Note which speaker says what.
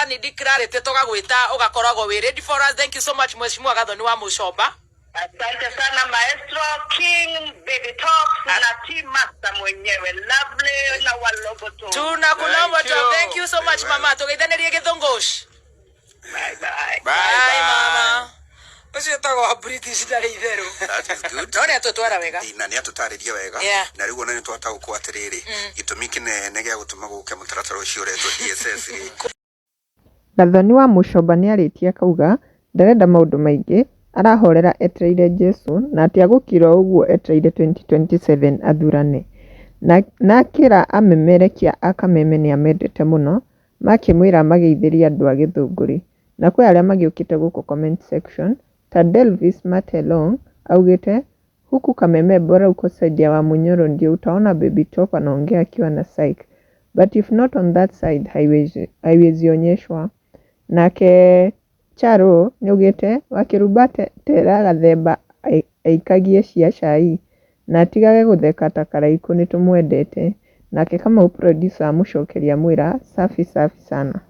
Speaker 1: ni declarate tugagwita ugakoragwo wi ready for us. Thank you so much Mheshimiwa Gathoni wa Muchomba.
Speaker 2: Asante sana Maestro King Baby Talks na team master mwenyewe lovely na walogoto.
Speaker 1: Tunakulomba tu. Thank you so much mama. Tugeithanirie githungush.
Speaker 2: Bye bye.
Speaker 1: Bye mama. Ucio tago British ndari itheru.
Speaker 3: That is good.
Speaker 1: None atutwara wega.
Speaker 3: Na ni atutaririe wega. Na riu ona ni twata gukwatiriri. Gitumi kinene gya gutuma guke mutaratara ucio retwo DSS.
Speaker 4: Gathoni wa Muchomba ni aritie kauga ndarenda maundu maingi, arahorera etereire Jesu na atiagukira uguo etereire 2027 athurane. Na akira amemerekia akameme ni amendete muno, makimwira mageithiria andu a Githunguri. Na kwe aria magiukite guko comment section, ta Delvis Matelong augite huku Kameme bora uko side ya Wamunyoro ndio utaona Baby Top anaongea akiwa na psych, but if not on that side haiwezi onyeshwa. Nake Charo niugite wakirubate tera gathemba aikagie cia cai na atigage gutheka ta karaiku nitumwendete. Nake kama producer amucokeria mwira safi sana.